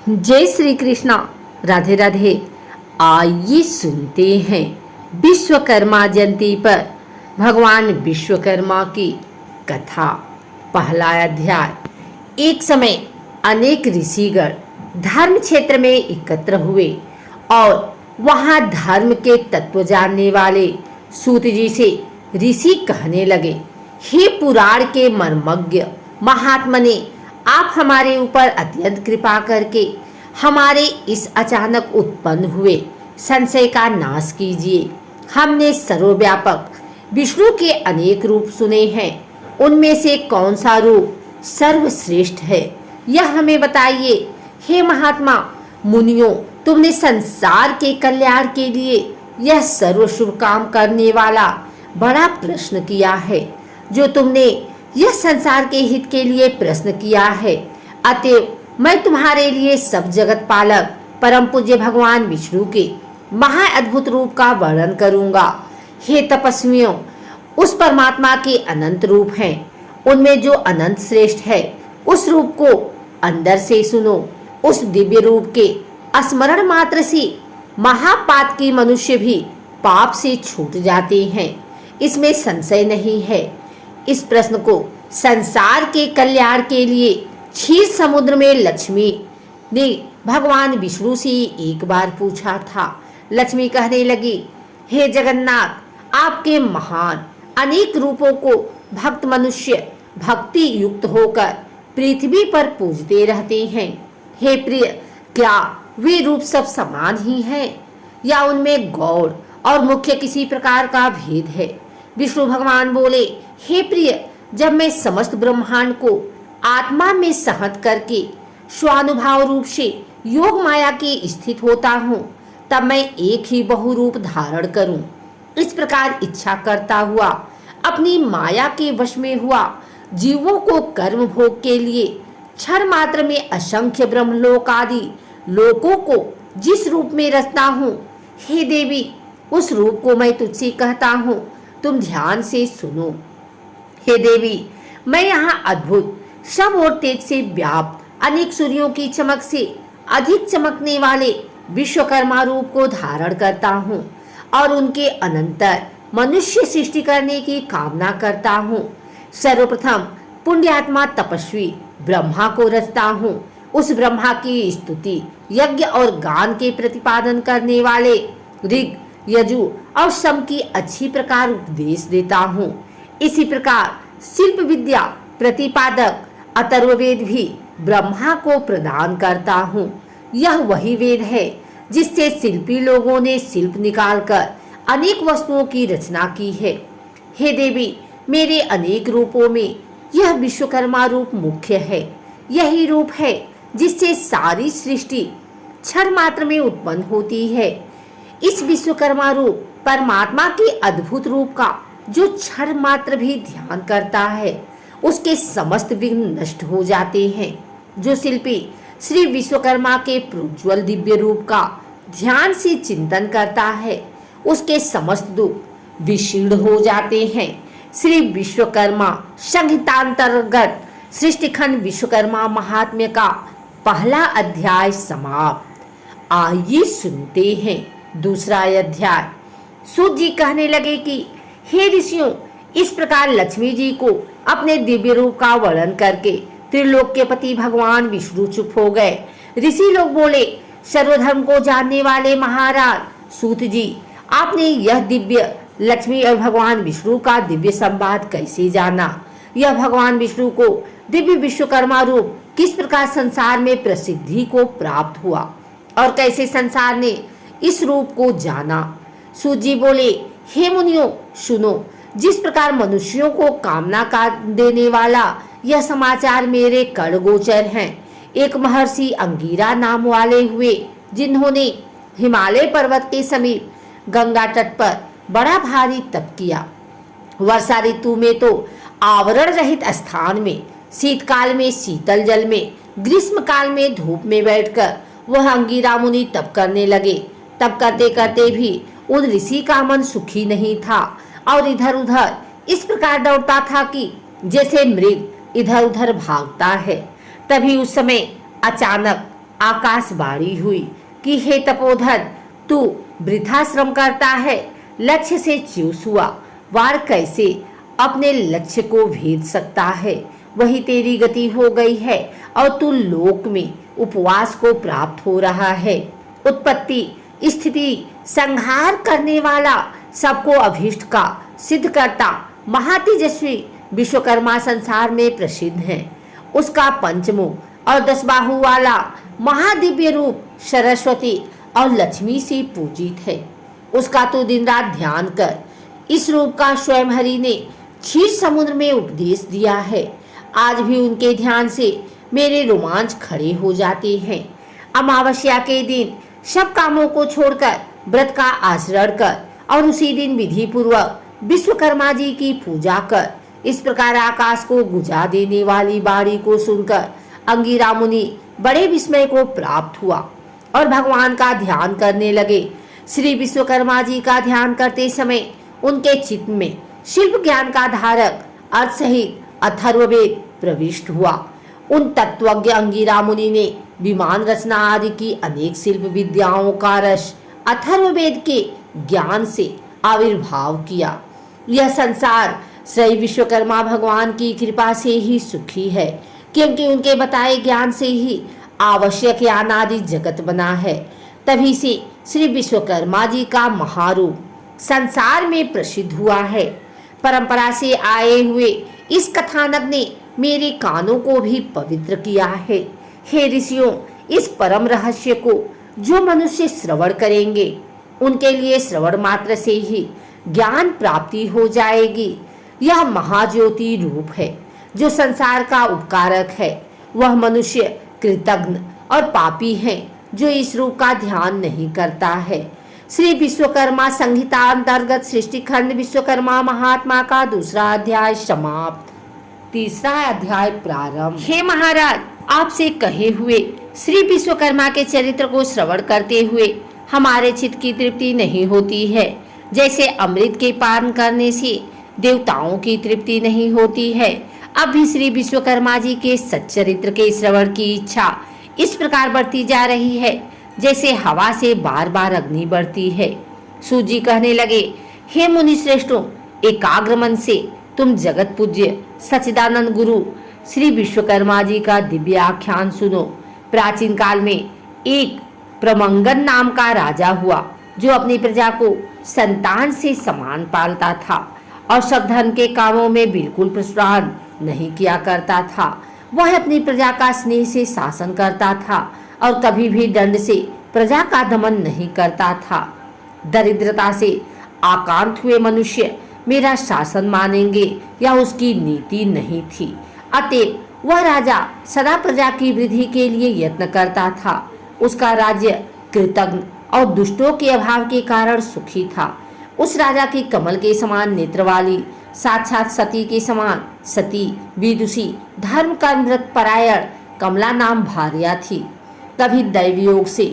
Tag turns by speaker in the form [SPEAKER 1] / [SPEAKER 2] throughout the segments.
[SPEAKER 1] जय श्री कृष्णा। राधे राधे। आइए सुनते हैं विश्वकर्मा जयंती पर भगवान विश्वकर्मा की कथा। पहला अध्याय। एक समय अनेक ऋषिगण धर्म क्षेत्र में एकत्र हुए और वहां धर्म के तत्व जानने वाले सूत जी से ऋषि कहने लगे, हे पुराण के मर्मज्ञ महात्मने, आप हमारे ऊपर अत्यंत कृपा करके हमारे इस अचानक उत्पन्न हुए संशय का नाश कीजिए। हमने सर्वव्यापक विष्णु के अनेक रूप सुने हैं, उनमें से कौन सा रूप सर्वश्रेष्ठ है, यह हमें बताइए। हे महात्मा मुनियों, तुमने संसार के कल्याण के लिए यह सर्व शुभ काम करने वाला बड़ा प्रश्न किया है। जो तुमने यह संसार के हित के लिए प्रश्न किया है, अतएव मैं तुम्हारे लिए सब जगत पालक परम पूज्य भगवान विष्णु के महा अद्भुत रूप का वर्णन करूंगा। हे तपस्वियों, उस परमात्मा के अनंत रूप हैं, उनमें जो अनंत श्रेष्ठ है उस रूप को अंदर से सुनो। उस दिव्य रूप के स्मरण मात्र से महापात की मनुष्य भी पाप से छूट जाते हैं, इसमें संशय नहीं है। इस प्रश्न को संसार के कल्याण के लिए क्षीर समुद्र में लक्ष्मी ने भगवान विष्णु से एक बार पूछा था। लक्ष्मी कहने लगी, हे जगन्नाथ, आपके महान अनेक रूपों को भक्त मनुष्य भक्ति युक्त होकर पृथ्वी पर पूजते रहते हैं। हे प्रिय, क्या वे रूप सब समान ही हैं या उनमें गौड़ और मुख्य किसी प्रकार का भेद है? विष्णु भगवान बोले, हे प्रिय, जब मैं समस्त ब्रह्मांड को आत्मा में सहत करके स्वानुभाव रूप से योग माया के स्थित होता हूँ, तब मैं एक ही बहुरूप धारण करूं। इस प्रकार इच्छा करता हुआ अपनी माया के वश में हुआ जीवों को कर्म भोग के लिए क्षण मात्र में असंख्य ब्रह्मलोक आदि लोकों को जिस रूप में रचता हूँ, हे देवी, उस रूप को मैं तुझसे कहता हूँ, तुम ध्यान से सुनो। हे देवी, मैं यहाँ अद्भुत शम और तेज से व्याप्त अनेक सूर्यों की चमक से अधिक चमकने वाले विश्वकर्मा रूप को धारण करता हूँ और उनके अनंतर मनुष्य सृष्टि करने की कामना करता हूँ। सर्वप्रथम पुण्यात्मा तपस्वी ब्रह्मा को रचता हूँ। उस ब्रह्मा की स्तुति यज्ञ और गान के प्रतिपादन करने वाले ऋग, यजु और सम की अच्छी प्रकार उपदेश देता हूँ। इसी प्रकार शिल्प विद्या प्रतिपादक अथर्ववेद भी ब्रह्मा को प्रदान करता हूँ। यह वही वेद है जिससे शिल्पी लोगों ने शिल्प निकालकर अनेक वस्तुओं की रचना की है। हे देवी, मेरे अनेक रूपों में यह विश्वकर्मा रूप मुख्य है। यही रूप है जिससे सारी सृष्टि क्षण मात्र में उत्पन्न होती है। इस विश्वकर्मा रूप परमात्मा के अद्भुत रूप का जो क्षण मात्र भी ध्यान करता है, उसके समस्त विघ्न नष्ट हो जाते हैं। जो शिल्पी श्री विश्वकर्मा के प्रज्वल दिव्य रूप का ध्यान से चिंतन करता है, उसके समस्त दुख विशीर्ण हो जाते हैं। श्री विश्वकर्मा संहितांतर्गत सृष्टिखंड विश्वकर्मा महात्म्य का पहला अध्याय समाप्त। आइए सुनते हैं दूसरा अध्याय। सूत जी कहने लगे कि हे ऋषियों, इस प्रकार लक्ष्मी जी को अपने दिव्य रूप का वर्णन करके त्रिलोक के पति भगवान विष्णु चुप हो गए। ऋषि लोग बोले, सर्वधर्म को जानने वाले महाराज सूत जी, आपने यह दिव्य लक्ष्मी और भगवान विष्णु का दिव्य संवाद कैसे जाना? यह भगवान विष्णु को दिव्य विश्वकर्मा रूप किस प्रकार संसार में प्रसिद्धि को प्राप्त हुआ और कैसे संसार ने इस रूप को जाना? सूत जी बोले, हे मुनियों, सुनो। जिस प्रकार मनुष्यों को कामना का देने वाला यह समाचार मेरे कड़ गोचर हैं। एक महर्षि अंगीरा नाम वाले हुए, जिन्होंने हिमालय पर्वत के समीप गंगा तट पर बड़ा भारी तप किया। वर्षा ऋतु में तो आवरण रहित स्थान में, शीतकाल में शीतल जल में, ग्रीष्म काल में धूप में बैठकर वह अंगीरा मुनि तप करने लगे। तप करते करते भी उन ऋषि का मन सुखी नहीं था और इधर उधर इस प्रकार दौड़ता था कि जैसे मृग इधर उधर भागता है। तभी उस समय अचानक आकाशवाणी हुई कि हे तपोधन, तू वृथा श्रम करता है, लक्ष्य से च्यूस हुआ वार कैसे अपने लक्ष्य को भेद सकता है। वही तेरी गति हो गई है और तू लोक में उपवास को प्राप्त हो रहा है। उत्पत्ति, स्थिति, संहार करने वाला, सबको अभीष्ट का सिद्ध करता महातेजस्वी विश्वकर्मा संसार में प्रसिद्ध है। उसका पंचमुख और 10 बाहु वाला महादिव्य रूप सरस्वती और लक्ष्मी से पूजित है। उसका तो दिन रात ध्यान कर इस रूप का स्वयं हरि ने क्षीर समुद्र में उपदेश दिया है। आज भी उनके ध्यान से मेरे रोमांच खड़े हो जाते हैं। अमावस्या के दिन सब कामों को छोड़कर व्रत का आचरण कर और उसी दिन विधि पूर्वक विश्वकर्मा जी की पूजा कर। इस प्रकार आकाश को गुजा देने वाली बाणी को सुनकर अंगिरा मुनि बड़े विस्मय को प्राप्त हुआ और भगवान का ध्यान करने लगे। श्री विश्वकर्मा जी का ध्यान करते समय उनके चित्त में शिल्प ज्ञान का धारक अर्थ सहित अथर्ववेद प्रविष्ट हुआ। उन तत्वज्ञ अंगिरा मुनि ने विमान रचना आदि की अनेक शिल्प विद्याओं का रस अथर्ववेद के ज्ञान से आविर्भाव किया। यह संसार श्री विश्वकर्मा भगवान की कृपा से ही सुखी है, क्योंकि उनके बताए ज्ञान से ही आवश्यक ज्ञान आदि जगत बना है। तभी से श्री विश्वकर्मा जी का महारूप संसार में प्रसिद्ध हुआ है। परंपरा से आए हुए इस कथानक ने मेरे कानों को भी पवित्र किया है। हे ऋषियों, इस परम रहस्य को जो मनुष्य श्रवण करेंगे उनके लिए श्रवण मात्र से ही ज्ञान प्राप्ति हो जाएगी। यह महाज्योति रूप है जो संसार का उपकारक है। वह मनुष्य कृतज्ञ और पापी है जो इस रूप का ध्यान नहीं करता है। श्री विश्वकर्मा संहिता अंतर्गत सृष्टि खंड विश्वकर्मा महात्मा का 2रा अध्याय समाप्त। 3रा अध्याय प्रारंभ। हे महाराज, आपसे कहे हुए श्री विश्वकर्मा के चरित्र को श्रवण करते हुए हमारे चित्त की तृप्ति नहीं होती है। जैसे अमृत के पान करने से देवताओं की तृप्ति नहीं होती है, अब भी श्री विश्वकर्मा जी के सच्चरित्र के श्रवण की इच्छा इस प्रकार बढ़ती जा रही है जैसे हवा से बार बार अग्नि बढ़ती है। सूत जी कहने लगे, हे मुनि श्रेष्ठों, एकाग्र मन से तुम जगत पूज्य सच्चिदानंद गुरु श्री विश्वकर्मा जी का दिव्य आख्यान सुनो। प्राचीन काल में एक प्रमंगन नाम का राजा हुआ जो अपनी प्रजा को संतान से समान पालता था और सब धन के कामों में बिल्कुल प्रसाद नहीं किया करता था। वह अपनी प्रजा का स्नेह से शासन करता था और कभी भी दंड से प्रजा का दमन नहीं करता था। दरिद्रता से आक्रांत हुए मनुष्य मेरा शासन मानेंगे या उसकी नीति नहीं थी। अतएव वह राजा सदा प्रजा की वृद्धि के लिए यत्न करता था। उसका राज्य कृतज्ञ और दुष्टों के अभाव के कारण सुखी था। उस राजा की कमल के समान नेत्र वाली, साक्षात सती के समान सती, विदुषी, धर्म कर्म व्रत परायण कमला नाम भार्या थी। कभी दैवयोग से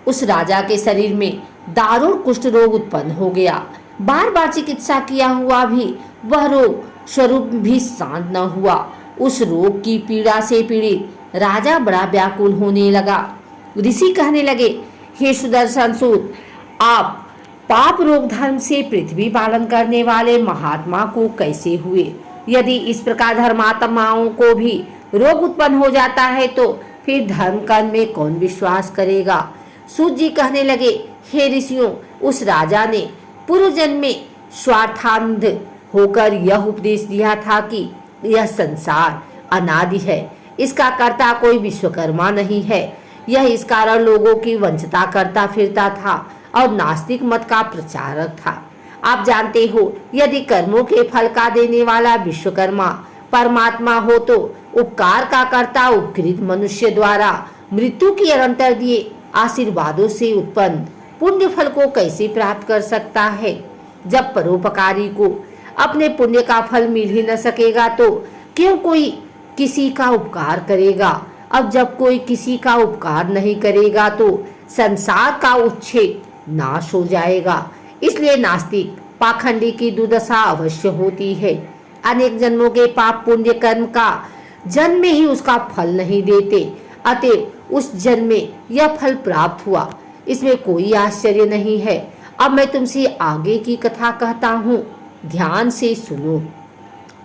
[SPEAKER 1] उस राजा के शरीर में दारुण कुष्ठ रोग उत्पन्न हो गया। बार बार चिकित्सा किया हुआ भी वह रोग स्वरूप भी शांत न हुआ। उस रोग की पीड़ा से पीड़ित राजा बड़ा व्याकुल होने लगा। ऋषि कहने लगे, हे सुदर्शन सूत, आप पाप रोग धर्म से पृथ्वी पालन करने वाले महात्मा को कैसे हुए? यदि इस प्रकार धर्मात्माओं को भी रोग उत्पन्न हो जाता है तो फिर धर्म कर्म में कौन विश्वास करेगा? सूत जी कहने लगे, हे ऋषियों, उस राजा ने पूर्व जन्म में स्वार्थांध होकर यह उपदेश दिया था कि यह संसार अनादि है, इसका कर्ता कोई विश्वकर्मा नहीं है। यह इस कारण लोगों की वंचता करता फिरता था और नास्तिक मत का प्रचारक था। आप जानते हो, यदि कर्मों के फल का देने वाला विश्वकर्मा परमात्मा हो तो उपकार का कर्ता उपकृत मनुष्य द्वारा मृत्यु के अनंतर दिए आशीर्वादों से उत्पन्न पुण्य फल को कैसे प्राप्त कर सकता है? जब परोपकारी को अपने पुण्य का फल मिल ही न सकेगा तो क्यों कोई किसी का उपकार करेगा? अब जब कोई किसी का उपकार नहीं करेगा तो संसार का उच्छेद नाश हो जाएगा। इसलिए नास्तिक पाखंडी की दुर्दशा अवश्य होती है। अनेक जन्मों के पाप पुण्य कर्म का जन्म में ही उसका फल नहीं देते, अतएव उस जन्म में यह फल प्राप्त हुआ, इसमें कोई आश्चर्य नहीं है। अब मैं तुमसे आगे की कथा कहता हूँ, ध्यान से सुनो।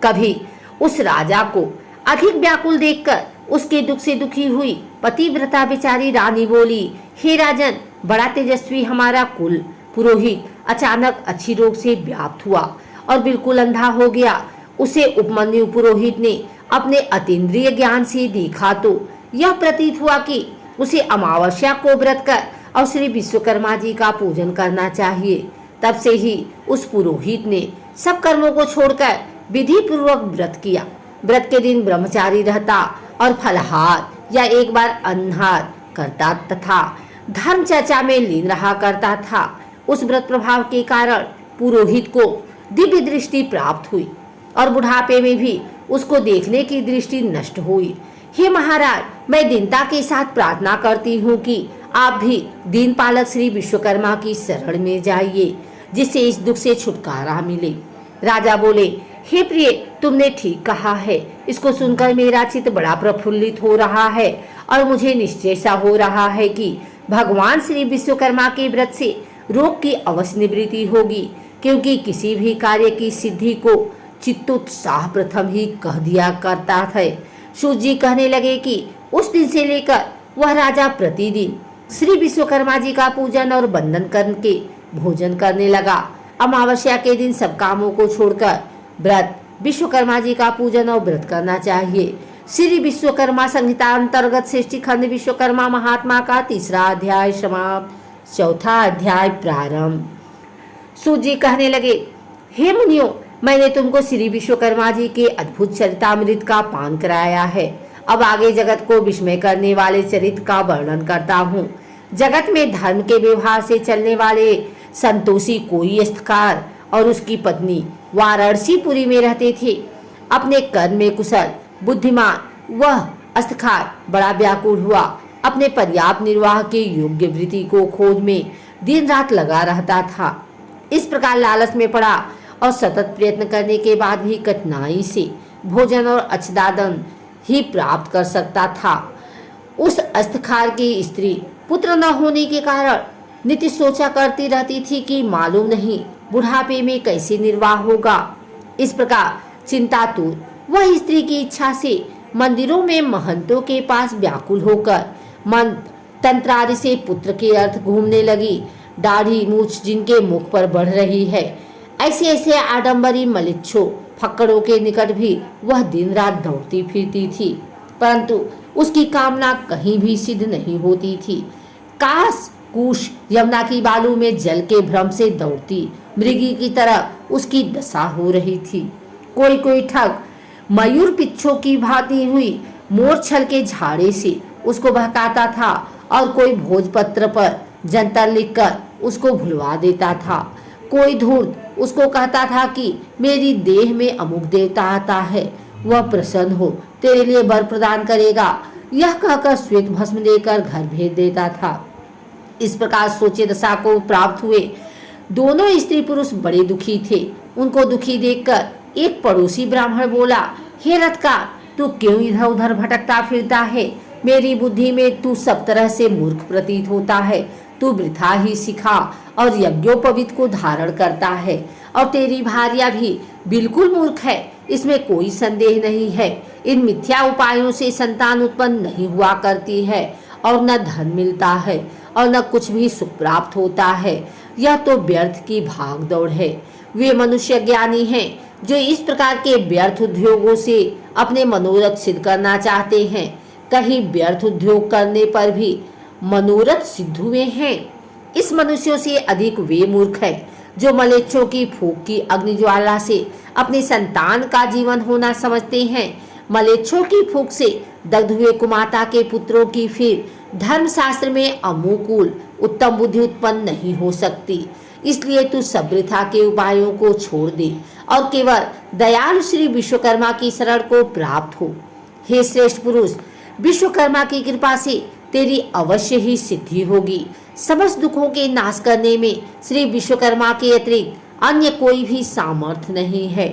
[SPEAKER 1] कभी उस राजा को अधिक व्याकुल देखकर उसके दुख से दुखी हुई पतिव्रता बेचारी रानी बोली, हे राजन, बड़ा तेजस्वी हमारा कुल पुरोहित अचानक अच्छी रोग से व्याप्त हुआ और बिल्कुल अंधा हो गया। उसे उपमन्यु पुरोहित ने अपने अतीन्द्रिय ज्ञान से देखा तो यह प्रतीत हुआ कि उसे अमावस्या को व्रत कर और श्री विश्वकर्मा जी का पूजन करना चाहिए। तब से ही उस पुरोहित ने सब कर्मों को छोड़कर विधि पूर्वक व्रत किया। व्रत के दिन ब्रह्मचारी रहता और फलाहार या एक बार अनाहार करता तथा धर्म चर्चा में लीन रहा करता था। उस व्रत प्रभाव के कारण पुरोहित को दिव्य दृष्टि प्राप्त हुई और बुढ़ापे में भी उसको देखने की दृष्टि नष्ट हुई। हे महाराज, मैं दीनता के साथ प्रार्थना करती हूँ कि आप भी दीन पालक श्री विश्वकर्मा की शरण में जाइए, जिससे इस दुख से छुटकारा मिले। राजा बोले, हे प्रिय, तुमने ठीक कहा है। इसको सुनकर मेरा चित्त बड़ा प्रफुल्लित हो रहा है और मुझे निश्चय सा हो रहा है कि भगवान श्री विश्वकर्मा के व्रत से रोग की अवश्य निवृत्ति होगी, क्योंकि किसी भी कार्य की सिद्धि को चित्तोत्साह प्रथम ही कह दिया करता है। सूत जी कहने लगे कि उस दिन से लेकर वह राजा प्रतिदिन श्री विश्वकर्मा जी का पूजन और वंदन करके भोजन करने लगा। अमावस्या के दिन सब कामों को छोड़कर व्रत विश्वकर्मा जी का पूजन और व्रत करना चाहिए। श्री विश्वकर्मा संहिता अंतर्गत सृष्टि खंड विश्वकर्मा महात्मा का 3रा अध्याय समाप्त। 4था अध्याय प्रारंभ। सूत जी कहने लगे, हे मुनियों, मैंने तुमको श्री विश्वकर्मा जी के अद्भुत चरितामृत का पान कराया है। अब आगे जगत को विस्मय करने वाले चरित्र का वर्णन करता हूँ। जगत में धर्म के व्यवहार से चलने वाले संतोषी कोई अस्तकार और उसकी पत्नी वाराणसीपुरी में रहते थे। अपने कर्म में कुशल बुद्धिमान वह अस्तखार बड़ा व्याकुल हुआ। अपने पर्याप्त निर्वाह के योग्य वृत्ति को खोज में दिन रात लगा रहता था। इस प्रकार लालच में पड़ा और सतत प्रयत्न करने के बाद भी कठिनाई से भोजन और अच्छदादन ही प्राप्त कर सकता था। उस अस्तखार की स्त्री पुत्र न होने के कारण नित्य सोचा करती रहती थी कि मालूम नहीं बुढ़ापे में कैसे निर्वाह होगा। इस प्रकार चिंतातुर वह स्त्री की इच्छा से मंदिरों में महंतों के पास व्याकुल होकर मन तंत्रादि से पुत्र के अर्थ घूमने लगी। दाढ़ी मूछ जिनके मुख पर बढ़ रही है, ऐसे ऐसे आडंबरी मलिच्छों फक्कड़ों के निकट भी वह दिन रात दौड़ती फिरती थी, परंतु उसकी कामना कहीं भी सिद्ध नहीं होती थी। काश कुश यमुना की बालू में जल के भ्रम से दौड़ती मृगी की तरह उसकी दशा हो रही थी। कोई कोई ठग मयूर पिच्छों की भांति हुई मोरछल के झाड़े से उसको बहकाता था और कोई भोजपत्र पर जंतर लिखकर उसको भुलवा देता था। कोई धूर्त उसको कहता था कि मेरी देह में अमुक देवता आता है, वह प्रसन्न हो तेरे लिए वर प्रदान करेगा। यह कहकर श्वेत भस्म देकर घर भेज देता था। इस प्रकार सोचे दशा को प्राप्त हुए दोनों स्त्री पुरुष बड़े दुखी थे। उनको दुखी देखकर एक पड़ोसी ब्राह्मण बोला, हे रथकार, तू क्यों इधर उधर भटकता फिरता है? मेरी बुद्धि में तू सब तरह से मूर्ख प्रतीत होता है। तू वृथा ही सिखा और यज्ञोपवीत को धारण करता है और तेरी भार्या भी बिल्कुल मूर्ख है, इसमें कोई संदेह नहीं है। इन मिथ्या उपायों से संतान उत्पन्न नहीं हुआ करती है और न धन मिलता है और न कुछ भी सुख प्राप्त होता है। यह तो व्यर्थ की भाग दौड़ है। वे मनुष्य ज्ञानी हैं जो इस प्रकार के व्यर्थ उद्योगों से अपने मनोरथ सिद्ध करना चाहते हैं। कहीं व्यर्थ उद्योग करने पर भी मनोरथ सिद्ध हुए हैं। इस मनुष्यों से अधिक वे मूर्ख हैं जो मलेच्छों की फूंक की अग्निज्वाला से अपनी संतान का जीवन होना समझते हैं। मलेच्छों की फूंक से दग्ध हुए कुमाता के पुत्रों की फिर धर्मशास्त्र में अनुकूल उत्तम बुद्धि उत्पन्न नहीं हो सकती। इसलिए तू सब वृथा के उपायों को छोड़ दे और केवल दयालु श्री विश्वकर्मा की शरण को प्राप्त हो। हे श्रेष्ठ पुरुष, विश्वकर्मा की कृपा से तेरी अवश्य ही सिद्धि होगी। समस्त दुखों के नाश करने में श्री विश्वकर्मा के अतिरिक्त अन्य कोई भी सामर्थ्य नहीं है।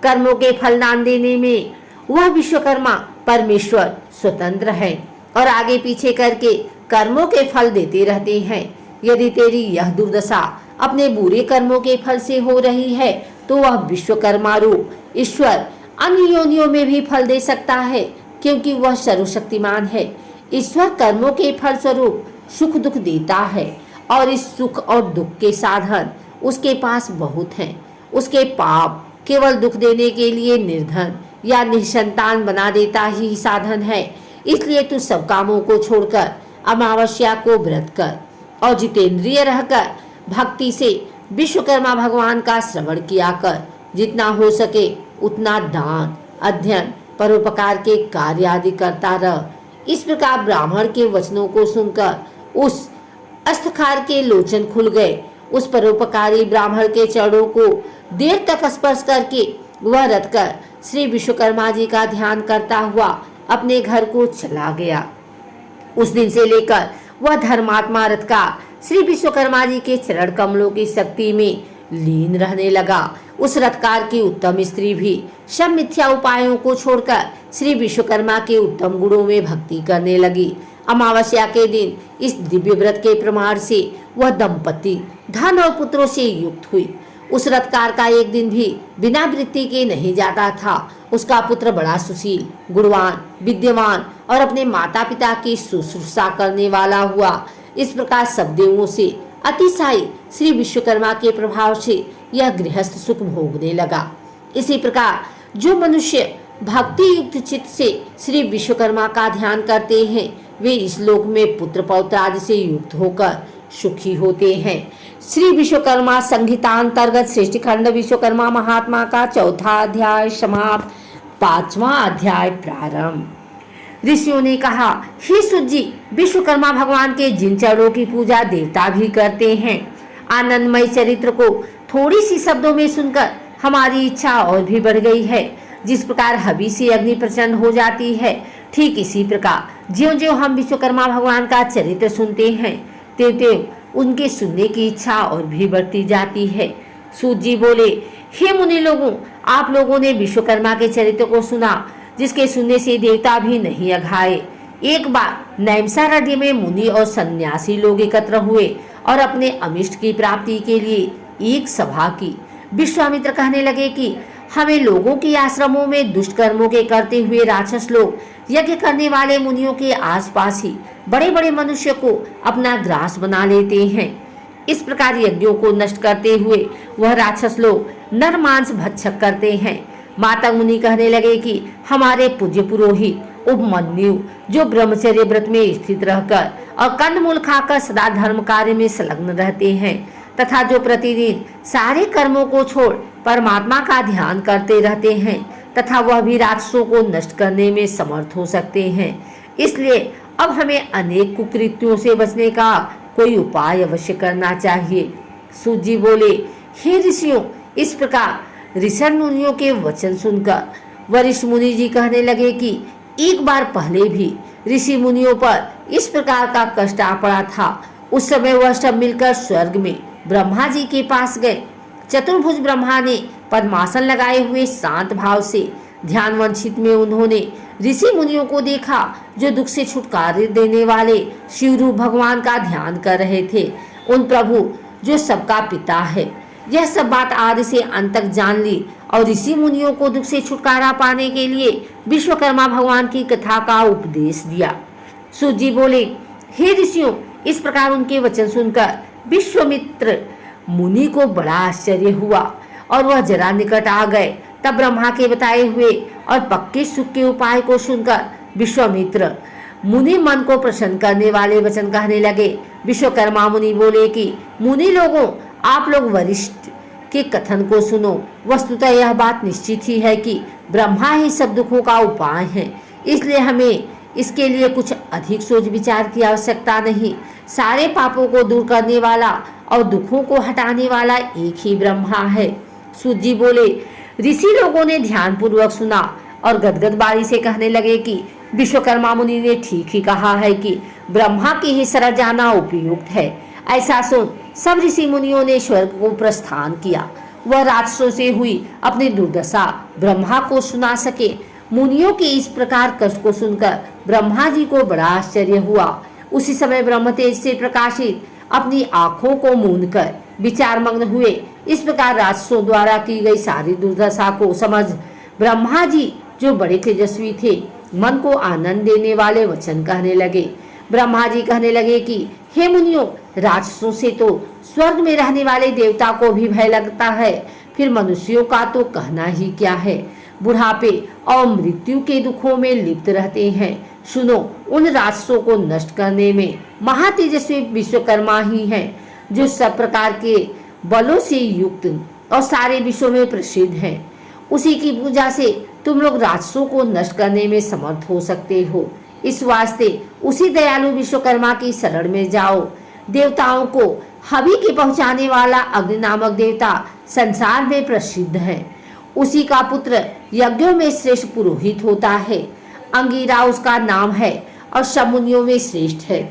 [SPEAKER 1] कर्मों के फल दान देने में वह विश्वकर्मा परमेश्वर स्वतंत्र है। और आगे पीछे करके कर्मों के फल देते रहते हैं। यदि तेरी यह दुर्दशा अपने बुरे कर्मों के फल से हो रही है तो वह विश्वकर्मा रूप ईश्वर अन्य योनियों में भी फल दे सकता है, क्योंकि वह सर्वशक्तिमान है। ईश्वर कर्मों के फल स्वरूप सुख दुख देता है और इस सुख और दुख के साधन उसके पास बहुत हैं। उसके पाप केवल दुख देने के लिए निर्धन या निसंतान बना देता ही साधन है। इसलिए तू सब कामों को छोड़कर अमावस्या को व्रत कर और जितेंद्रिय रहकर भक्ति से विश्वकर्मा भगवान का श्रवण किया कर। जितना हो सके उतना दान, अध्ययन, परोपकार के कार्य आदि करता रह। इस प्रकार ब्राह्मण के वचनों को सुनकर उस अस्तखार के लोचन खुल गए। उस परोपकारी ब्राह्मण के चरणों को देर तक स्पर्श करके वह रथ कर श्री विश्वकर्मा जी का ध्यान करता हुआ अपने घर को चला गया। उस दिन से लेकर वह धर्मात्मा रथकार श्री विश्वकर्मा जी के चरण कमलों की शक्ति में लीन रहने लगा। उस रथकार की उत्तम स्त्री भी सब मिथ्या उपायों को छोड़कर श्री विश्वकर्मा के उत्तम गुणों में भक्ति करने लगी। अमावस्या के दिन इस दिव्य व्रत के प्रमाण से वह दंपति धन और पुत्रों से युक्त हुई। उस रथकार का एक दिन भी बिना वृत्ति के नहीं जाता था। उसका पुत्र बड़ा सुशील, गुणवान, विद्यमान और अपने माता पिता की शुश्रूषा करने वाला हुआ। इस प्रकार सब देवों से अतिशायी श्री विश्वकर्मा के प्रभाव से यह गृहस्थ सुख भोगने लगा। इसी प्रकार जो मनुष्य भक्ति युक्त चित्त से श्री विश्वकर्मा का ध्यान करते हैं वे इस लोक में पुत्र पौत्र आदि से युक्त होकर सुखी होते हैं। श्री विश्वकर्मा संहिता अंतर्गत सृष्टि खंड विश्वकर्मा महात्मा का चौथा अध्याय समाप्त। 5वां अध्याय प्रारंभ। ऋषियों ने कहा, हे सुत जी, विश्वकर्मा भगवान के जिन चरणों की पूजा देवता भी करते हैं, आनंदमय चरित्र को थोड़ी सी शब्दों में सुनकर हमारी इच्छा और भी बढ़ गई है। जिस प्रकार हवि से अग्नि प्रचंड हो जाती है, ठीक इसी प्रकार ज्यों ज्यों हम विश्वकर्मा भगवान का चरित्र सुनते हैं त्यों त्यों उनके सुनने की इच्छा और भी बढ़ती जाती है। सूत जी बोले, हे मुनि लोगों, आप लोगों ने विश्वकर्मा के चरित्र को सुना, जिसके सुनने से देवता भी नहीं अघाए। एक बार नैमिषारण्य में मुनि और सन्यासी लोग एकत्र हुए और अपने अमिष्ट की प्राप्ति के लिए एक सभा की। विश्वामित्र कहने लगे कि हमें लोगों के आश्रमों में दुष्ट कर्मों के करते हुए राक्षस लोग यज्ञ करने वाले मुनियों के आसपास ही बड़े बड़े मनुष्य को अपना ग्रास बना लेते हैं। इस प्रकार यज्ञों को नष्ट करते हुए वह राक्षस लोग नर मांस भक्षक करते हैं। माता मुनि कहने लगे कि हमारे पूज्य पुरोहित उपमन्यु, जो ब्रह्मचर्य व्रत में स्थित रहकर और कंदमूल खाकर सदा धर्म कार्य में संलग्न रहते हैं तथा जो प्रतिदिन सारे कर्मों को छोड़ परमात्मा का ध्यान करते रहते हैं तथा वह भी राक्षसों को नष्ट करने में समर्थ हो सकते हैं। इसलिए अब हमें अनेक कुकृत्यों से बचने का कोई उपाय अवश्य करना चाहिए। सूत जी बोले, हे ऋषियों, इस प्रकार ऋषि मुनियों के वचन सुनकर वरिष्ठ मुनि जी कहने लगे कि एक बार पहले भी ऋषि मुनियों पर इस प्रकार का कष्ट आ पड़ा था। उस समय वह सब मिलकर स्वर्ग में ब्रह्मा जी के पास गए। चतुर्भुज ब्रह्मा ने पद्मासन लगाए हुए शांत भाव से ध्यान वंचित में उन्होंने ऋषि मुनियों को देखा जो दुख से छुटकारे देने वाले शिवरूप भगवान का ध्यान कर रहे थे। उन प्रभु जो सबका पिता है, यह सब बात आदि से अंत तक जान ली और ऋषि मुनियों को दुख से छुटकारा पाने के लिए विश्वकर्मा भगवान की कथा का उपदेश दिया। सूत जी बोले, हे ऋषियों, इस प्रकार उनके वचन सुनकर विश्वामित्र मुनि को बड़ा आश्चर्य हुआ और वह जरा निकट आ गए। तब ब्रह्मा के बताए हुए और पक्के सुख के उपाय को सुनकर विश्वामित्र मुनि मन को प्रसन्न करने वाले वचन कहने लगे। विश्वकर्मा मुनि बोले कि मुनि लोगों, आप लोग वरिष्ठ के कथन को सुनो। वस्तुतः यह बात निश्चित ही है कि ब्रह्मा ही सब दुखों का उपाय है, इसलिए हमें इसके लिए कुछ अधिक सोच विचार की आवश्यकता नहीं। सारे पापों को दूर करने वाला और दुखों को हटाने वाला एक ही ब्रह्मा है। सूत जी बोले, ऋषि लोगों ने ध्यान पूर्वक सुना और गदगद वाणी से कहने लगे कि विश्वकर्मा मुनि ने ठीक ही कहा है कि ब्रह्मा की ही शरण जाना उपयुक्त है। ऐसा सुन सब ऋषि मुनियों ने स्वर्ग को प्रस्थान किया। वह राक्षसों से हुई अपनी दुर्दशा ब्रह्मा को सुना सके। मुनियों के इस प्रकार कष्ट को सुनकर ब्रह्मा जी को बड़ा आश्चर्य हुआ। उसी समय ब्रह्म तेज से प्रकाशित अपनी आंखों को मूंदकर विचार मग्न हुए। इस प्रकार राक्षसों द्वारा की गई सारी दुर्दशा को समझ ब्रह्मा जी, जो बड़े तेजस्वी थे, मन को आनंद देने वाले वचन कहने लगे। ब्रह्मा जी कहने लगे कि हे मुनियों, राक्षसों से तो स्वर्ग में रहने वाले देवता को भी भय लगता है, फिर मनुष्यों का तो कहना ही क्या है। बुढ़ापे और मृत्यु के दुखों में लिप्त रहते हैं। सुनो, उन राक्षसों को नष्ट करने में महातेजस्वी विश्वकर्मा ही हैं, जो सब प्रकार के बलों से युक्त और सारे विश्व में प्रसिद्ध हैं। उसी की पूजा से तुम लोग राक्षसों को नष्ट करने में समर्थ हो सकते हो। इस वास्ते उसी दयालु विश्वकर्मा की शरण में जाओ। देवताओं को हवि के पहुंचाने वाला अग्नि नामक देवता संसार में प्रसिद्ध है। उसी का पुत्र यज्ञों में श्रेष्ठ पुरोहित होता है। अंगिरा उसका नाम है और सब मुनियों में श्रेष्ठ है।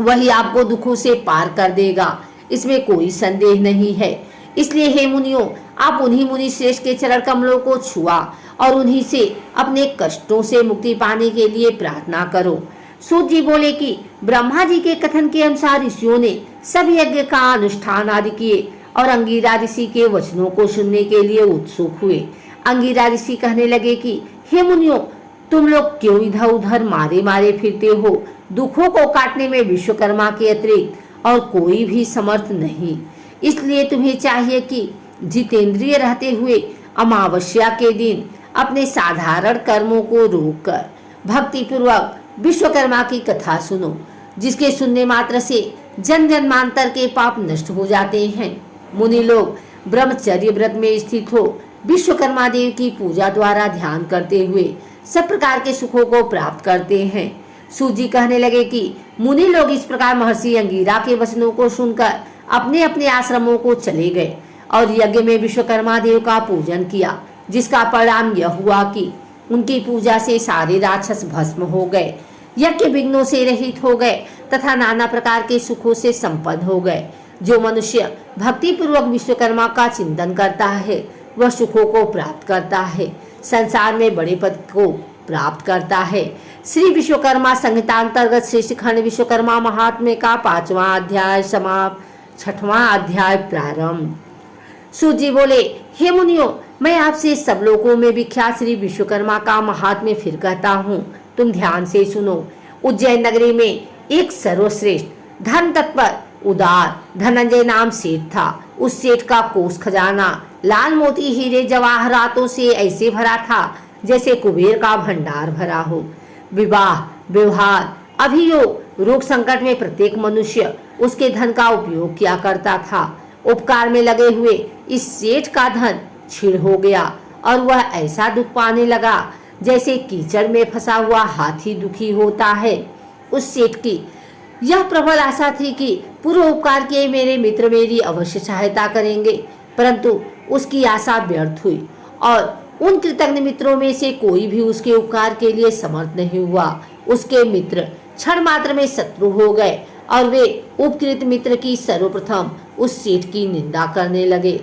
[SPEAKER 1] वही आपको दुखों से पार कर देगा, इसमें कोई संदेह नहीं है। इसलिए हे मुनियों, आप उन्हीं मुनि श्रेष्ठ के चरण कमलों को छुआ और उन्हीं से अपने कष्टों से मुक्ति पाने के लिए प्रार्थना करो। सूत जी बोले कि ब्रह्मा जी के कथन के अनुसार ऋषियों ने सब यज्ञ का अनुष्ठान आदि किए और अंगिरा ऋषि के वचनों को सुनने के लिए उत्सुक हुए। अंगिरा ऋषि कहने लगे कि हे मुनियों, तुम लोग क्यों इधर उधर मारे मारे फिरते हो? दुखों को काटने में विश्वकर्मा के अतिरिक्त और कोई भी समर्थ नहीं। इसलिए तुम्हें चाहिए कि जितेंद्रिय रहते हुए अमावस्या के दिन अपने साधारण कर्मों को रोककर भक्ति पूर्वक विश्वकर्मा की कथा सुनो, जिसके सुनने मात्र से जन जन्मांतर के पाप नष्ट हो जाते हैं। मुनि लोग ब्रह्मचर्य व्रत में स्थित हो विश्वकर्मा देव की पूजा द्वारा ध्यान करते हुए सब प्रकार के सुखों को प्राप्त करते हैं। सूजी कहने लगे कि मुनि लोग इस प्रकार महर्षि अंगिरा के वचनों को सुनकर अपने अपने आश्रमों को चले गए और यज्ञ में विश्वकर्मा देव का पूजन किया, जिसका परिणाम यह हुआ कि उनकी पूजा से सारे राक्षस भस्म हो गए, यज्ञ विघ्नों से रहित हो गए तथा नाना प्रकार के सुखों से संपन्न हो गए। जो मनुष्य भक्ति पूर्वक विश्वकर्मा का चिंतन करता है वह सुखों को प्राप्त करता है, संसार में बड़े पद को प्राप्त करता है। श्री विश्वकर्मा संहिता अंतर्गत श्रेष्ठ खंड विश्वकर्मा महात्म्य का 5वां अध्याय समाप्त। 6वां अध्याय प्रारंभ। सूजी बोले, हे मुनियों, मैं आपसे सब लोगों में विख्यात श्री विश्वकर्मा का महात्म्य फिर कहता हूँ, तुम ध्यान से सुनो। उज्जैन नगरी में एक सर्वश्रेष्ठ धन तत्पर उदार धनंजय नाम सेठ था। उस सेठ का कोष खजाना लाल मोती हीरे जवाहरातों से ऐसे भरा था जैसे कुबेर का भंडार भरा हो। विवाह, व्यवहार, अभियोग, रोग संकट में प्रत्येक मनुष्य उसके धन का उपयोग किया करता था। उपकार में लगे हुए इस सेठ का धन छीड़ हो गया और वह ऐसा दुख पाने लगा जैसे कीचड़ में फंसा हुआ हाथी दुखी होता है। उस सेठ की यह प्रबल आशा थी कि पूर्व उपकार किए मेरे मित्र मेरी अवश्य सहायता करेंगे, परंतु उसकी आशा व्यर्थ हुई और उन कृतज्ञ मित्रों में से कोई भी उसके उपकार के लिए समर्थ नहीं हुआ। उसके मित्र क्षण मात्र में शत्रु हो गए और वे उपकृत मित्र की सर्वप्रथम उस सेठ की निंदा करने लगे।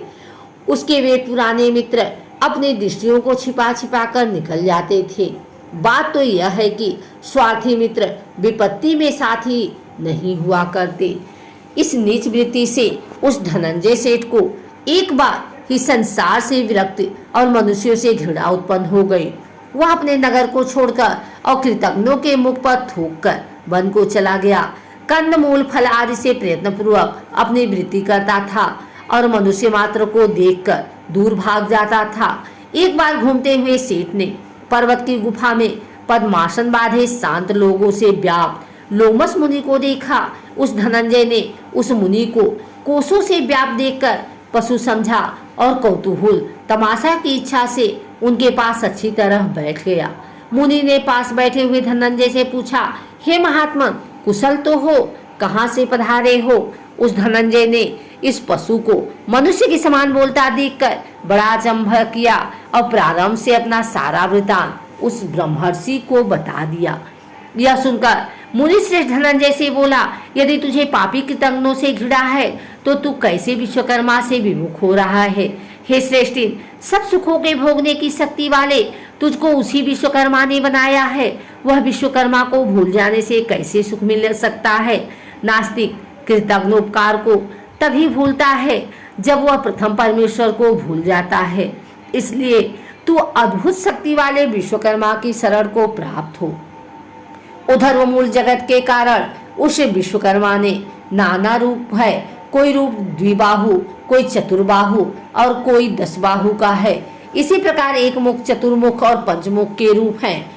[SPEAKER 1] उसके वे पुराने मित्र अपने दृष्टियों को छिपा छिपा कर निकल जाते थे। बात तो यह है कि स्वार्थी मित्र विपत्ति में साथी नहीं हुआ करते। इस नीच वृत्ति से उस धनंजय सेठ को एक बार ही संसार से विरक्त और मनुष्यों से घृणा उत्पन्न हो गई। वह अपने नगर को छोड़कर और कृतज्ञों के मुख पर थूक कर वन को चला गया। कंद मूल फल आदि से प्रयत्न पूर्वक अपनी वृत्ति करता था और मनुष्य मात्र को देखकर दूर भाग जाता था। एक बार घूमते हुए सेठ ने पर्वत की गुफा में पद्मासन बांधे शांत लोगों से व्याप्त लोमस मुनि को देखा। उस धनंजय ने उस मुनि को कोसों से व्याप्त देखकर पशु समझा और कौतूहल तमाशा की इच्छा से उनके पास अच्छी तरह बैठ गया। मुनि ने पास बैठे हुए धनंजय से पूछा, हे महात्मा, कुशल तो हो? कहाँ से पधारे हो? उस धनंजय ने इस पशु को मनुष्य के समान बोलता देखकर बड़ा अचंभ किया और प्रारंभ से अपना सारा वृतांत उस ब्रह्मर्षि को बता दिया। यह सुनकर मुनि श्रेष्ठ धनंजय से बोला, यदि तुझे पापी कृतज्ञों से घृणा है तो तू कैसे विश्वकर्मा से विमुख हो रहा है? हे श्रेष्ठ, सब सुखों के भोगने की शक्ति वाले तुझको उसी विश्वकर्मा ने बनाया है। वह विश्वकर्मा को भूल जाने से कैसे सुख मिल सकता है। नास्तिक कृतज्ञोपकार को तभी भूलता है जब वह प्रथम परमेश्वर को भूल जाता है। इसलिए तू अद्भुत शक्ति वाले विश्वकर्मा की शरण को प्राप्त हो। उधर वो मूल जगत के कारण उस विश्वकर्मा ने नाना रूप है। कोई रूप द्विबाहु, कोई चतुर्बाहु और कोई 10 बाहु का है। इसी प्रकार एक मुख, चतुर्मुख और पंचमुख के रूप हैं।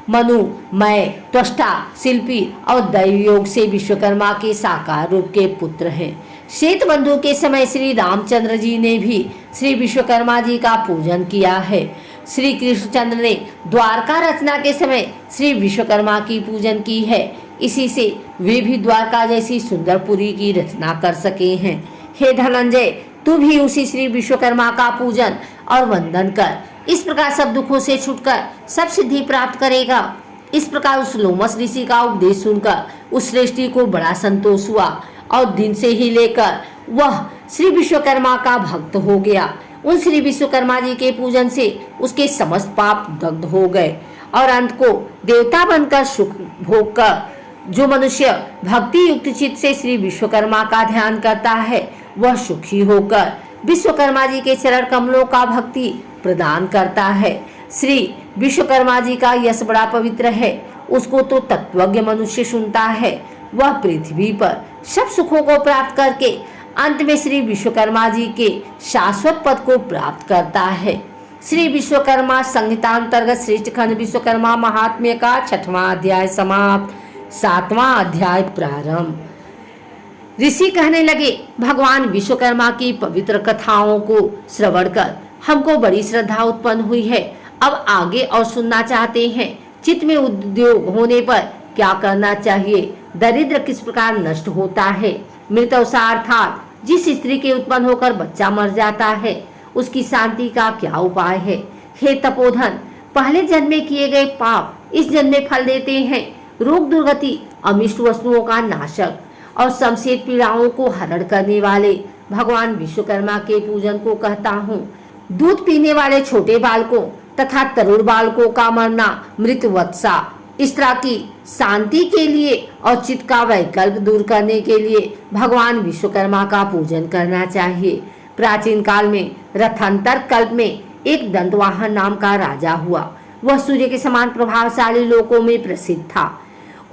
[SPEAKER 1] मनु, मैं, त्वष्टा, शिल्पी और दैव योग से विश्वकर्मा के साकार रूप के पुत्र हैं। श्वेत बंधु के समय श्री रामचंद्र जी ने भी श्री विश्वकर्मा जी का पूजन किया है। श्री कृष्णचंद्र ने द्वारका रचना के समय श्री विश्वकर्मा की पूजन की है। इसी से वे भी द्वारका जैसी सुंदरपुरी की रचना कर सके हैं। हे धनंजय, तू भी उसी श्री विश्वकर्मा का पूजन और वंदन कर। इस प्रकार सब दुखों से छुटकर सब सिद्धि प्राप्त करेगा। इस प्रकार उस लोमस ऋषि का उपदेश सुनकर उस श्रेष्ठी को बड़ा संतोष हुआ और दिन से ही लेकर वह श्री विश्वकर्मा का भक्त हो गया। उन श्री विश्वकर्मा जी के पूजन से उसके समस्त पाप दग्ध हो गए और अंत को देवता बनकर सुख भोग कर जो मनुष्य भक्ति युक्त चित्त से श्री विश्वकर्मा का ध्यान करता है वह सुखी होकर विश्वकर्मा जी के चरण कमलों का भक्ति प्रदान करता है। श्री विश्वकर्मा जी का यश बड़ा पवित्र है। उसको तो तत्वज्ञ मनुष्य सुनता है। वह पृथ्वी पर सब सुखों को प्राप्त करके अंत में श्री विश्वकर्मा जी के शाश्वत पद को प्राप्त करता है। श्री विश्वकर्मा संहितांतर्गत श्रेष्ठ खंड विश्वकर्मा महात्म्य का 6वां अध्याय समाप्त। 7वां अध्याय प्रारंभ। ऋषि कहने लगे, भगवान विश्वकर्मा की पवित्र कथाओं को श्रवण कर हमको बड़ी श्रद्धा उत्पन्न हुई है। अब आगे और सुनना चाहते हैं। चित्त में उद्योग होने पर क्या करना चाहिए? दरिद्र किस प्रकार नष्ट होता है? मृतवसा अर्थात जिस स्त्री के उत्पन्न होकर बच्चा मर जाता है उसकी शांति का क्या उपाय है? हे तपोधन, पहले जन्म में किए गए पाप इस जन्म में फल देते हैं। रोग दुर्गति, अमिष्ट वस्तुओं का नाशक और शमशेर पीड़ाओं को हरण करने वाले भगवान विश्वकर्मा के पूजन को कहता हूँ। दूध पीने वाले छोटे बालकों तथा तरुण बालकों का मरना मृतवत्सा इस तरह की शांति के लिए और चित्त का वैकल्प दूर करने के लिए भगवान विश्वकर्मा का पूजन करना चाहिए। प्राचीन काल में रथांतर कल्प में एक दंतवाहन नाम का राजा हुआ। वह सूर्य के समान प्रभावशाली लोकों में प्रसिद्ध था।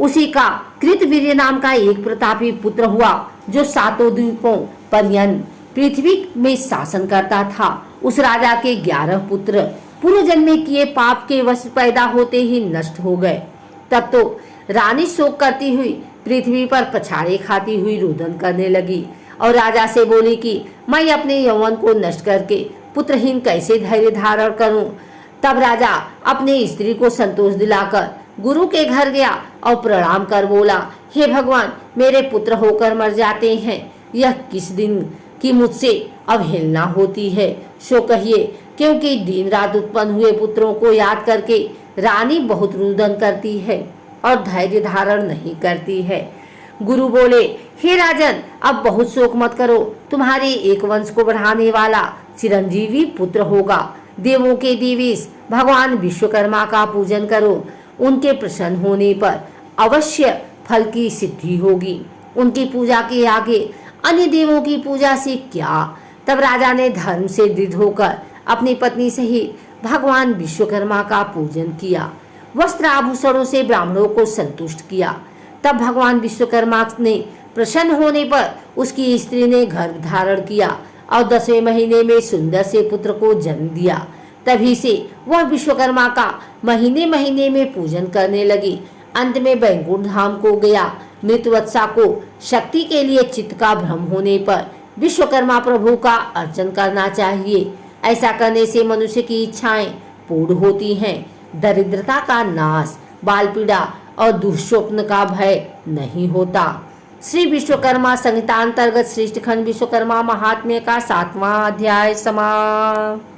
[SPEAKER 1] उसी का कृतवीर्य नाम का एक प्रतापी पुत्र हुआ जो 7 द्वीपों पर्यंत पृथ्वी में शासन करता था। उस राजा के 11 पुत्र पूर्व जन्म में किए पाप के वश पैदा होते ही नष्ट हो गए। तब तो रानी शोक करती हुई पृथ्वी पर पछाड़े खाती हुई रुदन करने लगी और राजा से बोली कि मैं अपने यौवन को नष्ट करके पुत्रहीन कैसे धैर्य धारण करूं। तब राजा अपने स्त्री को संतोष दिलाकर गुरु के घर गया और प्रणाम कर बोला, हे भगवान, मेरे पुत्र होकर मर जाते हैं। यह किस दिन की मुझसे अवहेलना होती है, सो कहिए, क्योंकि दिन रात उत्पन्न हुए पुत्रों को याद करके रानी बहुत रुदन करती है और धैर्य धारण नहीं करती है। गुरु बोले, हे राजन, अब बहुत शोक मत करो। तुम्हारे एक वंश को बढ़ाने वाला चिरंजीवी पुत्र होगा। देवों के देवीश भगवान विश्वकर्मा का पूजन करो। उनके प्रसन्न होने पर अवश्य फल की सिद्धि होगी। उनकी पूजा के आगे अन्य देवों की पूजा से क्या। तब राजा ने धर्म से दृढ़ होकर अपनी पत्नी सहित भगवान विश्वकर्मा का पूजन किया। वस्त्र आभूषणों से ब्राह्मणों को संतुष्ट किया। तब भगवान विश्वकर्मा ने प्रसन्न होने पर उसकी स्त्री ने गर्भ धारण किया और 10वें महीने में सुंदर से पुत्र को जन्म दिया। तभी से वह विश्वकर्मा का महीने महीने में पूजन करने लगी। अंत में बैकुंठ धाम को गया। मृतवत्सा को शक्ति के लिए चित्त का भ्रम होने पर विश्वकर्मा प्रभु का अर्चन करना चाहिए। ऐसा करने से मनुष्य की इच्छाएं पूर्ण होती हैं। दरिद्रता का नाश, बाल पीड़ा और दुष्स्वप्न का भय नहीं होता। श्री विश्वकर्मा संहिता अंतर्गत श्रेष्ठ खंड विश्वकर्मा महात्म्य का 7वां अध्याय समाप्त।